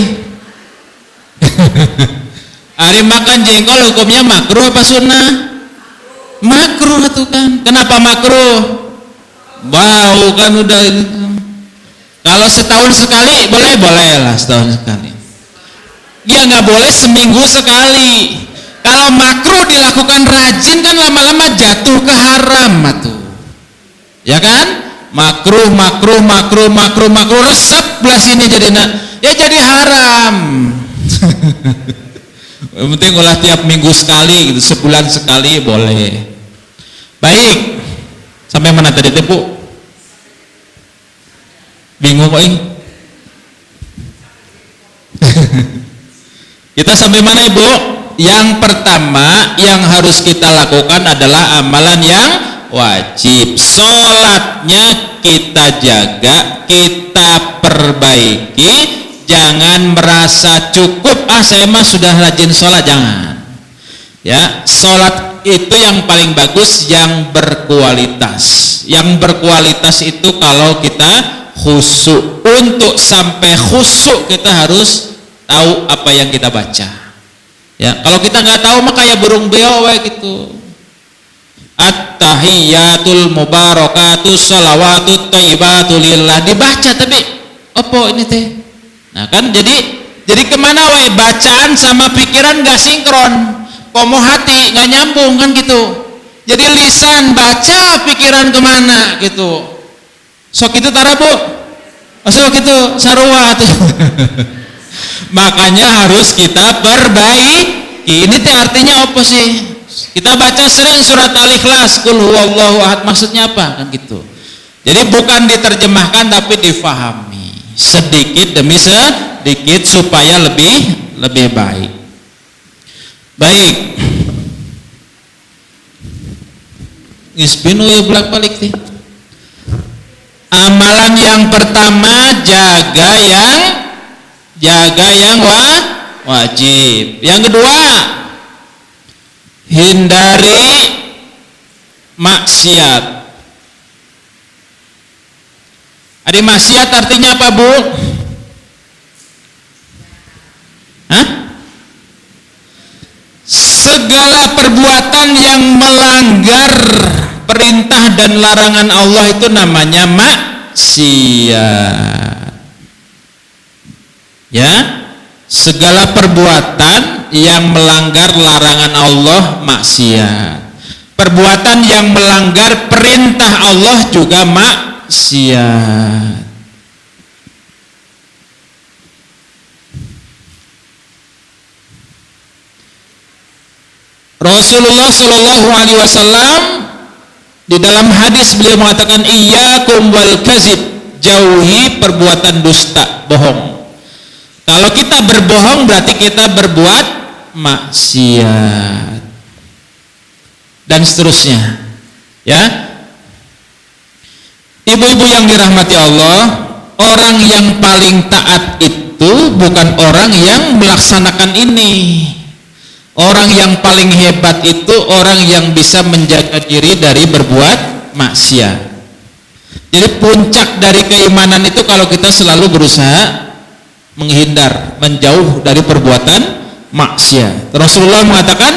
Hari makan jengkol hukumnya makro apa sunnah? Makruh tuh kan. Kenapa makruh? Bau kan udah. Kalau setahun sekali boleh lah setahun sekali. Dia nggak boleh seminggu sekali. Kalau makruh dilakukan rajin kan lama-lama jatuh ke haram tuh. Ya kan? Makruh resep belah sini jadi haram. Yang penting ulah tiap minggu sekali gitu, sebulan sekali boleh. Baik, sampai mana tadi Bu? Bingung kok ini. Kita sampai mana Ibu? Yang pertama yang harus kita lakukan adalah amalan yang wajib. Sholatnya kita jaga, kita perbaiki. Jangan merasa cukup, saya mah sudah rajin sholat, jangan. Ya, sholat itu yang paling bagus, yang berkualitas. Yang berkualitas itu kalau kita khusyuk. Untuk sampai khusyuk kita harus tahu apa yang kita baca. Ya, kalau kita nggak tahu mah kayak burung beo gitu. At-tahiyatul mubarakatuh sholawatut thayyibatul lillah, dibaca tapi apa ini teh? Nah kan jadi kemana wae bacaan sama pikiran gak sinkron, komo hati nggak nyambung kan gitu. Jadi lisan baca, pikiran kemana gitu. Sok itu tara Bu, sok itu sarua tuh. Makanya harus kita perbaiki. Ini teh artinya apa sih? Kita baca sering surat Al-Ikhlas, Qul huwallahu ahad, maksudnya apa kan gitu. Jadi bukan diterjemahkan tapi difahami sedikit demi sedikit supaya lebih baik. Baik. Ngisbinu ya bolak-balik nih. Amalan yang pertama jaga yang wajib. Yang kedua hindari maksiat. Ada maksiat artinya apa Bu? Hah? Segala perbuatan yang melanggar perintah dan larangan Allah itu namanya maksiat. Ya, segala perbuatan yang melanggar larangan Allah maksiat. Perbuatan yang melanggar perintah Allah juga maksiat. Rasulullah Shallallahu Alaihi Wasallam di dalam hadis beliau mengatakan iyyakum wal kazib, jauhi perbuatan dusta, bohong. Kalau kita berbohong berarti kita berbuat maksiat dan seterusnya, ya. Ibu-ibu yang dirahmati Allah, orang yang paling taat itu bukan orang yang melaksanakan ini. Orang yang paling hebat itu orang yang bisa menjaga diri dari berbuat maksiat. Jadi puncak dari keimanan itu kalau kita selalu berusaha menghindar, menjauh dari perbuatan maksiat. Rasulullah mengatakan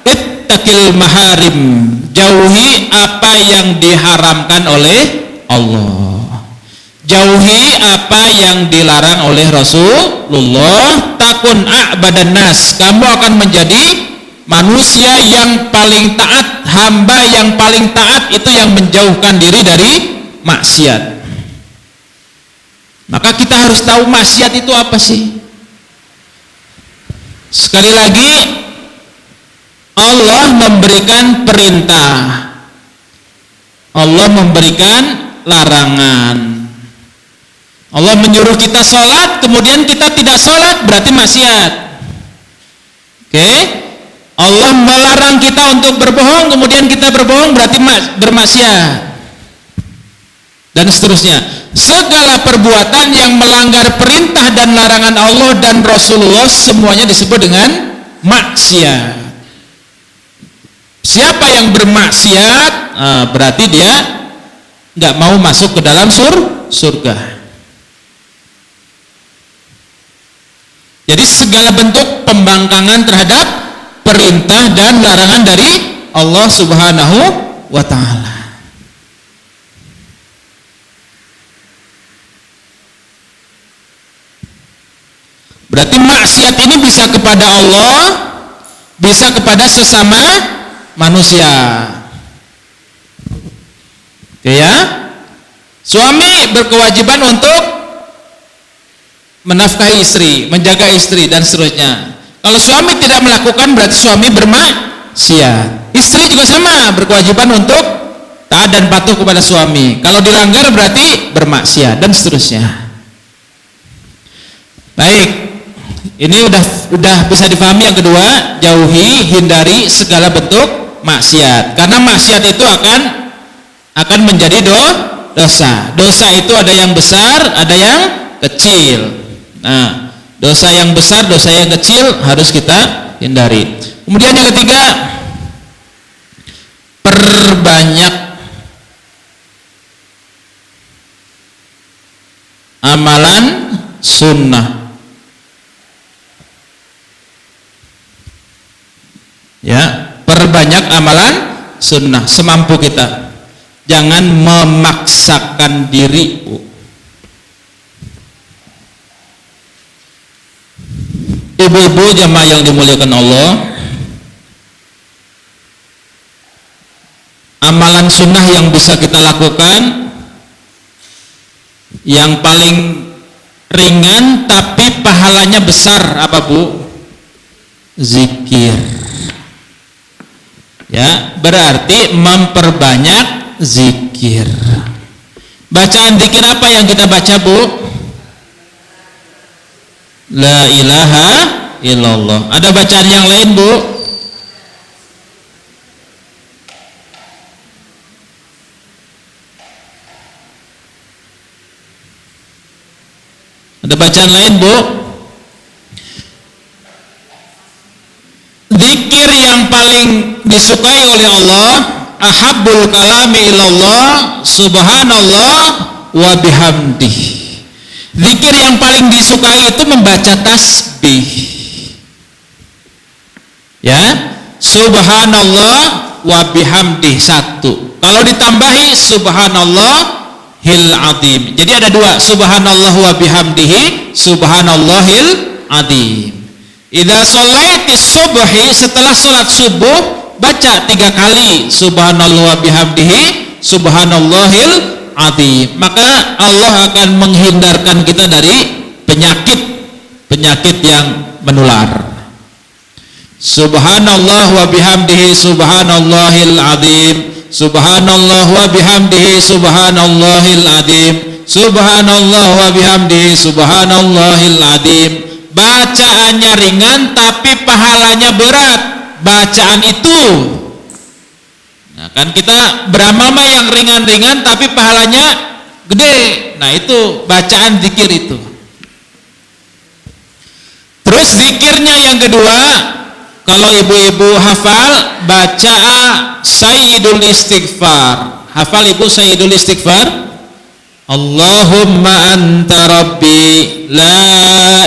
ittaqil maharim, jauhi apa yang diharamkan oleh Allah, jauhi apa yang dilarang oleh Rasulullah. Takun a'badan nas, kamu akan menjadi manusia yang paling taat, hamba yang paling taat itu yang menjauhkan diri dari maksiat. Maka kita harus tahu maksiat itu apa sih. Sekali lagi, Allah memberikan perintah, Allah memberikan larangan. Allah menyuruh kita sholat, kemudian kita tidak sholat, berarti maksiat. Oke? Allah melarang kita untuk berbohong, kemudian kita berbohong, berarti bermaksiat. Dan seterusnya. Segala perbuatan yang melanggar perintah dan larangan Allah dan Rasulullah semuanya disebut dengan maksiat. Siapa yang bermaksiat, berarti dia nggak mau masuk ke dalam surga. Jadi segala bentuk pembangkangan terhadap perintah dan larangan dari Allah Subhanahu wa Ta'ala. Berarti maksiat ini bisa kepada Allah, bisa kepada sesama manusia. Oke ya? Suami berkewajiban untuk menafkahi istri, menjaga istri dan seterusnya. Kalau suami tidak melakukan berarti suami bermaksiat. Istri juga sama, berkewajiban untuk taat dan patuh kepada suami. Kalau dilanggar berarti bermaksiat dan seterusnya. Baik, ini udah bisa dipahami. Yang kedua, jauhi, hindari segala bentuk maksiat. Karena maksiat itu akan menjadi dosa. Dosa itu ada yang besar, ada yang kecil. Nah, dosa yang besar, dosa yang kecil harus kita hindari. Kemudian yang ketiga, perbanyak amalan sunnah. Ya, perbanyak amalan sunnah semampu kita. Jangan memaksakan diri. Ibu-ibu jamaah yang dimuliakan Allah, amalan sunnah yang bisa kita lakukan yang paling ringan tapi pahalanya besar apa Bu? Zikir. Ya, berarti memperbanyak zikir. Bacaan zikir apa yang kita baca Bu? La ilaha illallah. Ada bacaan yang lain Bu? Ada bacaan lain Bu? Zikir yang paling disukai oleh Allah, ahabbul kalami ilallah subhanallah wa bihamdih. Zikir yang paling disukai itu membaca tasbih. Ya, subhanallah wa bihamdih satu. Kalau ditambahi subhanallahil azim. Jadi ada dua, subhanallah wa bihamdihi, subhanallahil azim. Idza sholaitis subhi, setelah sholat subuh baca 3 kali subhanallah wa bihamdihi, subhanallahil azim. Maka Allah akan menghindarkan kita dari penyakit yang menular. Subhanallah wa bihamdihi subhanallahil azim. Subhanallah wa bihamdihi subhanallahil azim. Subhanallah wa bihamdihi subhanallahil azim. Bacaannya ringan tapi pahalanya berat. Bacaan itu. Nah, kan kita beramal mah yang ringan-ringan tapi pahalanya gede. Nah, itu bacaan zikir itu. Terus zikirnya yang kedua, kalau ibu-ibu hafal, baca Sayyidul Istighfar. Hafal ibu Sayyidul Istighfar? Allahumma anta rabbi la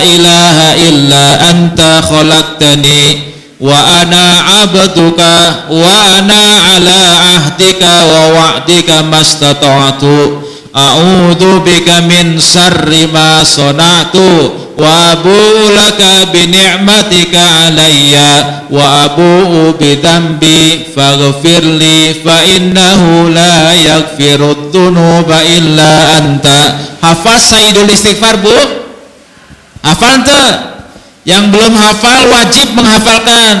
ilaha illa anta khalaqtani wa ana abduka wa ana ala ahdika wa wa'dika mastata'tu a'udzu bika min syarri ma sana'tu wa abu'u laka bi ni'matika alayya wa abu'u bi dhanbi faghfirli fa innahu la yaghfirudz dzunuba illa anta. Hafal Sayyidul Istighfar, Bu? Hafal tuh? Yang belum hafal wajib menghafalkan.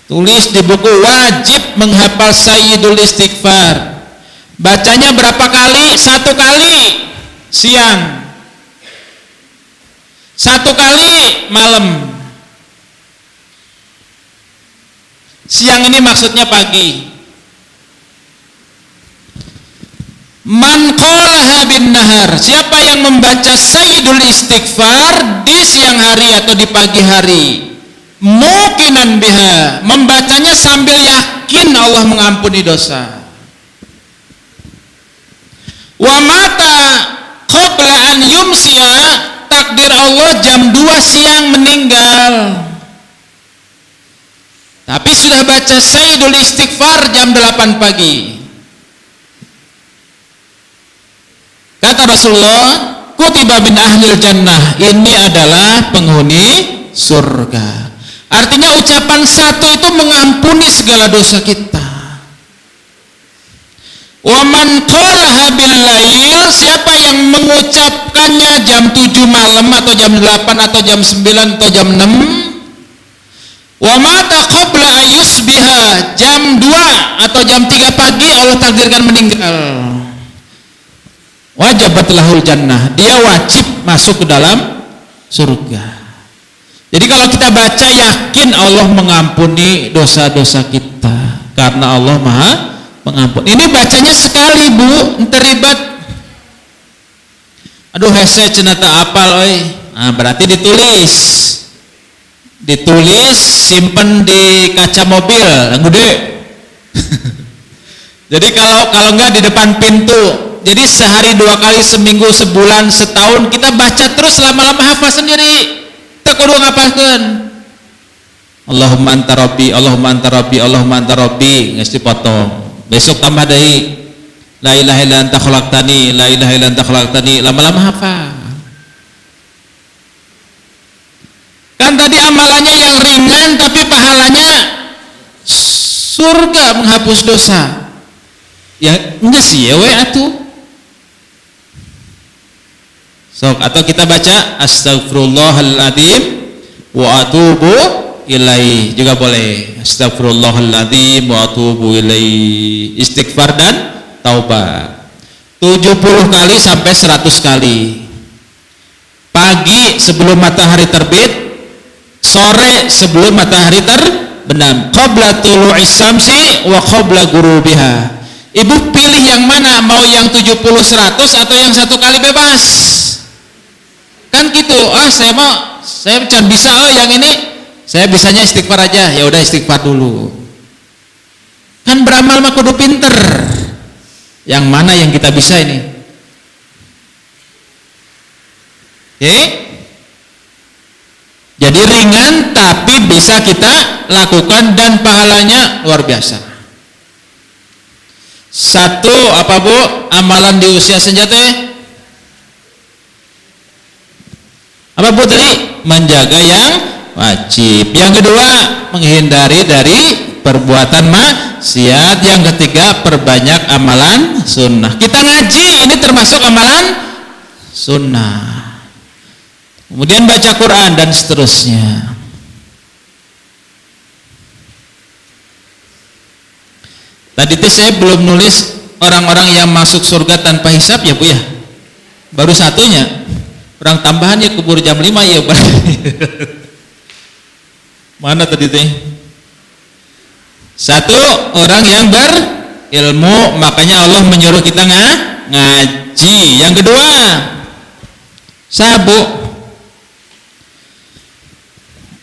Tulis di buku, wajib menghafal Sayyidul Istighfar. Bacanya berapa kali? 1 kali siang, 1 kali malam. Siang ini maksudnya pagi. Man qalaha bin nahar, siapa yang membaca Sayyidul Istighfar di siang hari atau di pagi hari, muqinan biha, membacanya sambil yakin Allah mengampuni dosa. Wa mata qabla an yumsiya, takdir Allah jam 2 siang meninggal. Tapi sudah baca Sayyidul Istighfar jam 8 pagi. Kata Rasulullah, kutiba min ahlil jannah, ini adalah penghuni surga. Artinya ucapan satu itu mengampuni segala dosa kita. Wa man qalaha bil lail, siapa yang mengucapkannya jam 7 malam atau jam 8 atau jam 9 atau jam 6. Wa mata qabla ayusbiha, jam 2 atau jam 3 pagi Allah takdirkan meninggal. Wajabat lahul jannah, dia wajib masuk ke dalam surga. Jadi kalau kita baca yakin Allah mengampuni dosa-dosa kita, karena Allah Maha Pengampun. Ini bacanya sekali, Bu, terlibat. Aduh, hese cenata apal oi. Nah, berarti ditulis. Simpen di kaca mobil yang gede. Jadi kalau enggak di depan pintu. Jadi sehari 2 kali, seminggu, sebulan, setahun kita baca terus, lama-lama hafal sendiri. Kita kudu ngapalkeun. Allahumma anta rabbi, Allahumma anta rabbi, Allahumma anta rabbi, geus dipotong. Besok tambah deui. La ilaha illa anta khalaqtani, la ilaha illa anta khalaqtani, lama-lama hafal. Kan tadi amalannya yang ringan tapi pahalanya surga, menghapus dosa. Ya enggak sih ya we atuh. Sok, atau kita baca astagfirullahaladzim wa atubu ilaihi juga boleh. Astagfirullahaladzim wa atubu ilaihi, istighfar dan taubat 70 kali sampai 100 kali. Pagi sebelum matahari terbit, sore sebelum matahari terbenam, qabla tulu'is samsi wa qabla gurubiha. Ibu pilih yang mana, mau yang 70 100 atau yang 1 kali bebas? Kan gitu. Saya can bisa, yang ini saya bisanya istighfar aja. Ya udah istighfar dulu. Kan beramal mah kudu pinter. Yang mana yang kita bisa ini? Oke? Jadi ringan tapi bisa kita lakukan dan pahalanya luar biasa. Satu apa, Bu? Amalan di usia senja teh apa, Bu, tadi? Menjaga yang wajib. Yang kedua, menghindari dari perbuatan maksiat. Yang ketiga, perbanyak amalan sunnah. Kita ngaji, ini termasuk amalan sunnah. Kemudian baca Quran dan seterusnya. Tadi itu saya belum nulis orang-orang yang masuk surga tanpa hisab ya Bu ya. Baru satunya. Orang tambahan ya kubur jam 5 ya Pak. Mana tadi teh? Satu, orang yang berilmu, makanya Allah menyuruh kita ngaji. Yang kedua, sabu,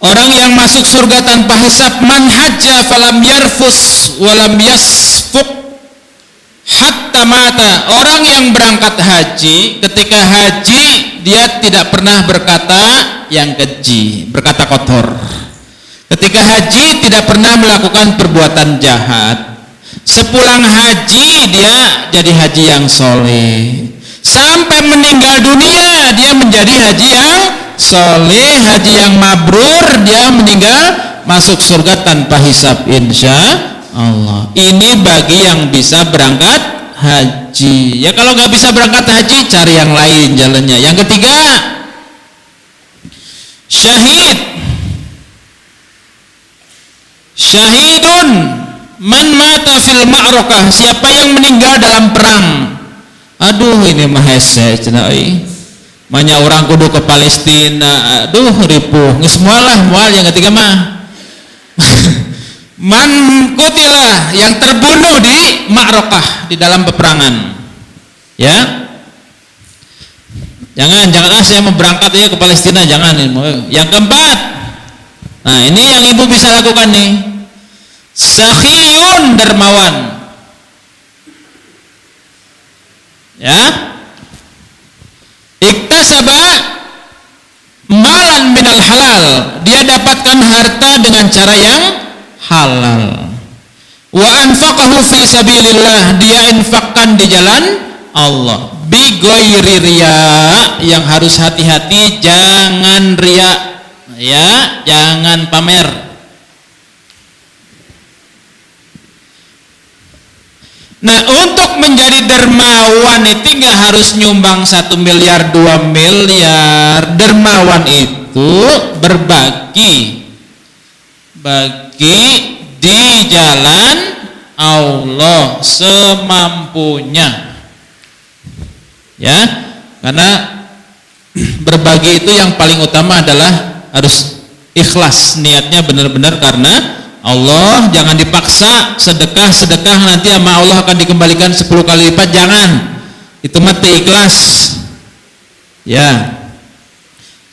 orang yang masuk surga tanpa hisab, man hajja falam yarfus walam yasfuk hatta mata. Orang yang berangkat haji, ketika haji dia tidak pernah berkata yang keji, berkata kotor. Ketika haji tidak pernah melakukan perbuatan jahat. Sepulang haji dia jadi haji yang soleh. Sampai meninggal dunia dia menjadi haji yang soleh, haji yang mabrur, dia meninggal masuk surga tanpa hisab insya Allah. Ini bagi yang bisa berangkat haji. Ya kalau nggak bisa berangkat haji, cari yang lain jalannya. Yang ketiga, syahid. Syahidun man mata fil ma'rakah, siapa yang meninggal dalam perang. Aduh ini mah hese cenah euy. Manya orang kudu ke Palestina. Aduh ripuh. Geus moal yang ketiga mah. Man qutila, yang terbunuh di ma'rakah, di dalam peperangan. Ya. Jangan saya mau berangkat ya ke Palestina, jangan. Yang keempat, nah ini yang ibu bisa lakukan nih, sakhiyun, dermawan, ya, iktasaba malan minal halal, dia dapatkan harta dengan cara yang halal, wa anfaqahu fi sabilillah, dia infakkan di jalan Allah, bi ghairi riya, yang harus hati-hati jangan riya. Ya, jangan pamer. Nah, untuk menjadi dermawan itu nggak harus nyumbang 1 miliar 2 miliar. Dermawan itu berbagi, bagi di jalan Allah semampunya. Ya, karena berbagi itu yang paling utama adalah harus ikhlas, niatnya benar-benar karena Allah. Jangan dipaksa sedekah nanti sama Allah akan dikembalikan 10 kali lipat, jangan. Itu mati ikhlas. Ya.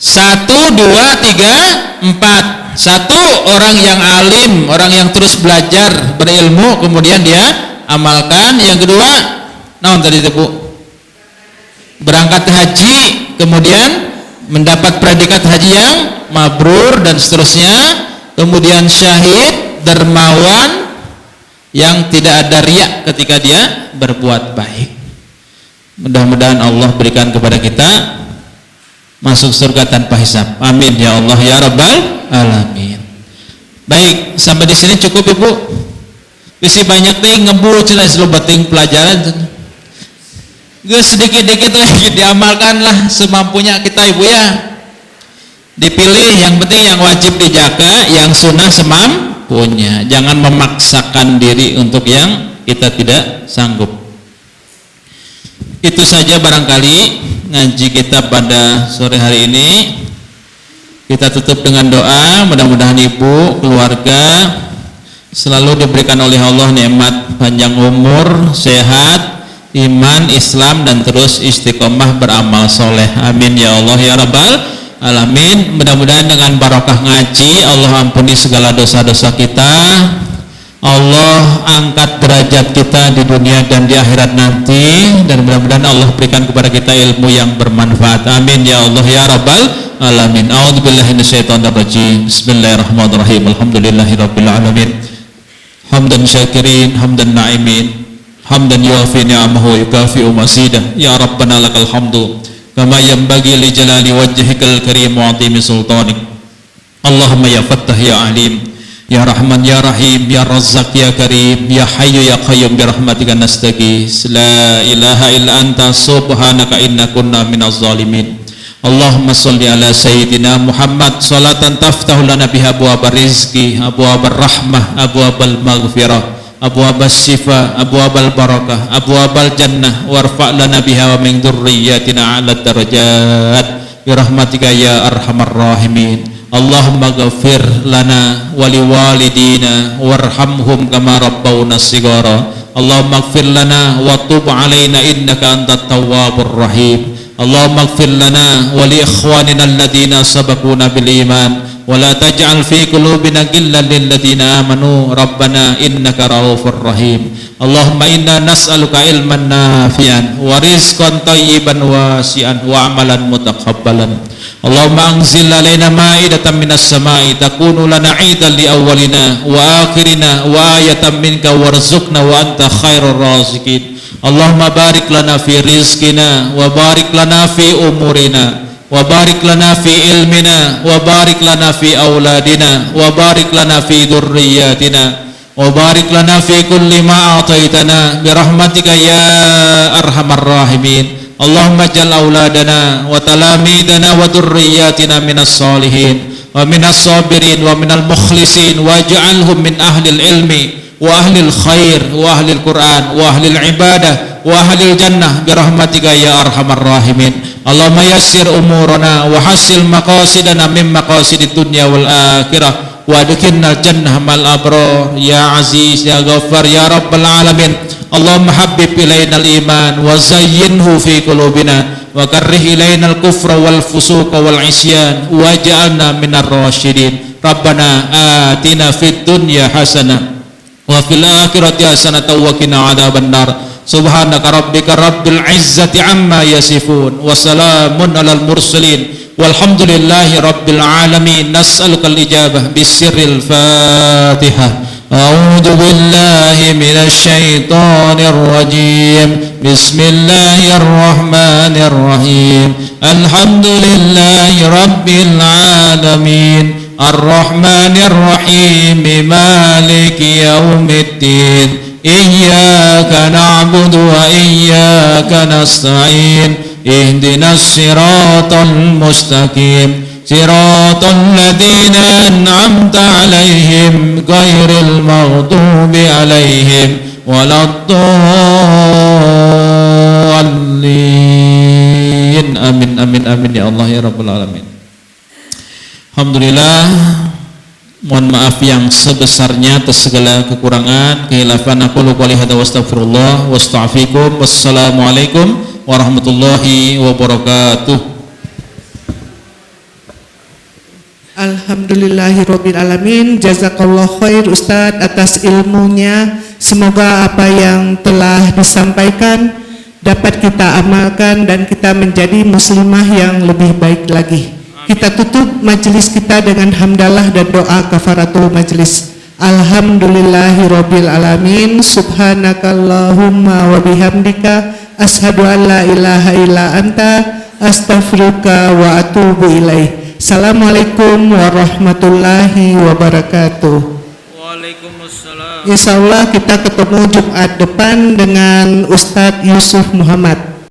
1, 2, 3, 4. 1 orang yang alim, orang yang terus belajar, berilmu, kemudian dia amalkan. Yang kedua, naon tadi Bu? Berangkat haji, kemudian mendapat predikat haji yang mabrur dan seterusnya. Kemudian syahid, dermawan, yang tidak ada riya ketika dia berbuat baik. Mudah-mudahan Allah berikan kepada kita masuk surga tanpa hisab. Amin ya Allah ya rabbal alamin. Baik, sampai di sini cukup Ibu. Bisi banyak ting ngebul cenah selobating pelajaran. Geus sedikit-dikit lagi diamalkanlah semampunya kita Ibu ya. Dipilih yang penting yang wajib dijaga, yang sunnah semampunya. Jangan memaksakan diri untuk yang kita tidak sanggup. Itu saja barangkali ngaji kita pada sore hari ini. Kita tutup dengan doa, mudah-mudahan Ibu, keluarga selalu diberikan oleh Allah nikmat panjang umur, sehat, iman, Islam, dan terus istiqomah beramal soleh. Amin ya Allah ya rabbal alamin. Mudah-mudahan dengan barokah ngaji Allah ampuni segala dosa-dosa kita, Allah angkat derajat kita di dunia dan di akhirat nanti, dan mudah-mudahan Allah berikan kepada kita ilmu yang bermanfaat. Amin ya Allah ya rabbal alamin. A'udzubillahi minasyaitonir rajim. Bismillahirrahmanirrahim. Alhamdulillahirabbil alamin. Hamdan syakirin, hamdan na'imin, hamdan yuafi ni'amahu yukafi'u masidah. Ya Rabbana lakal hamdu kama yanbaghi li jalali wajhikal karim wa 'azimi sultanik. Allahumma ya Fattah ya Alim, ya Rahman ya Rahim, ya Razzaq ya Karim, ya Hayyu ya Qayyum, bi rahmatika nastaghits. La ilaha illa anta subhanaka inna kunna minaz zalimin. Allahumma shalli ala sayyidina Muhammad salatan taftahu lana biha abwaab rizqi, abwaab rahmah, abwaab maghfirah, abwaab as-shifa, abwaab al-barakah, abwaab al-jannah, warfa' lana biha wa min dzurriyyatina 'ala darajat bi rahmatika ya arhamar rahimin. Allahumma ghafir lana wa liwalidina warhamhum kama rabbawna shighara. Allahumma ighfir lana wa tub 'alaina innaka antat tawwabur rahim. Allahumma ighfir lana wa li ikhwanina alladhina sabaquna bil iman wa la taj'al fi qulubina ghillan lil ladzina amanu rabbana innaka raufur rahim. Allahumma inna nas'aluka ilman nafi'an wa rizqan thayyiban wasi'an wa amalan mutakabbalan. Allahumma anzil alaina ma'idatan minas sama'i takunu lana 'idan li awwalina wa akhirina wa ayatan minka warzuqna wa anta khairur raziqin. Allahumma barik lana fi rizqina wa barik lana fi umurina wa barik lana fi ilmina wa barik lana fi auladina wa barik lana fi dhurriyyatina wa barik lana fi kulli ma a'taitana bi rahmatika ya arhamar rahimin. Allahumma jal auladana wa talamidana wa dhurriyyatina minas salihin wa minas sabirin wa minal mukhlisin waj'alhum min ahlil ilmi wa ahlil khair wa ahlil Qur'an wa ahlil ibadah wa ahlil jannah bi rahmatika ya arhamar rahimin. Allahumma yassir umurana wa hasil maqasidana min maqasidid dunya wal akhirah wa adkhilna jannah mal abrar ya aziz ya ghaffar ya rabbal alamin. Allahumma habbib ilaina al-iman wa zayyinhu fi qulubina wa karrih ilaina al-kufra wal fusuqa wal isyan waj'alna minar rasyidin. Rabbana atina fid dunya hasanah wa fil akhirati hasanatan wa qina adzabannar. Subhanaka rabbika rabbil izzati amma yasifun wa salamun alal mursalin walhamdulillahi rabbil alamin. Nas'aluka al-ijabah bisirril Fatihah. A'udzu billahi minasy syaithanir rajim. Bismillahirrahmanirrahim. Alhamdulillahi rabbil alamin. Ar-Rahmanir Rahim. Maliki yaumiddin. Iyyaka na'budu wa iyyaka nasta'in. Ihdinas siratal mustaqim. Siratal ladzina an'amta 'alaihim ghairil maghdubi 'alaihim waladdallin. Amin amin amin ya Allah ya rabbal alamin. Alhamdulillah, mohon maaf yang sebesarnya atas segala kekurangan, kehilafan. Aku qouli hadza wa astaghfirullah wa astaghfirukum. Wassalamualaikum warahmatullahi wabarakatuh. Alhamdulillahirabbil alamin. Jazakallah khair Ustadz atas ilmunya. Semoga apa yang telah disampaikan dapat kita amalkan dan kita menjadi muslimah yang lebih baik lagi. Kita tutup majelis kita dengan hamdalah dan doa kafaratul majelis. Alhamdulillahirabbil alamin. Subhanakallahumma wa bihamdika asyhadu an la ilaha illa anta astaghfiruka wa atubu ilaik. Assalamualaikum warahmatullahi wabarakatuh. Waalaikumsalam. Insyaallah kita ketemu Jumat depan dengan Ustadz Yusuf Muhammad.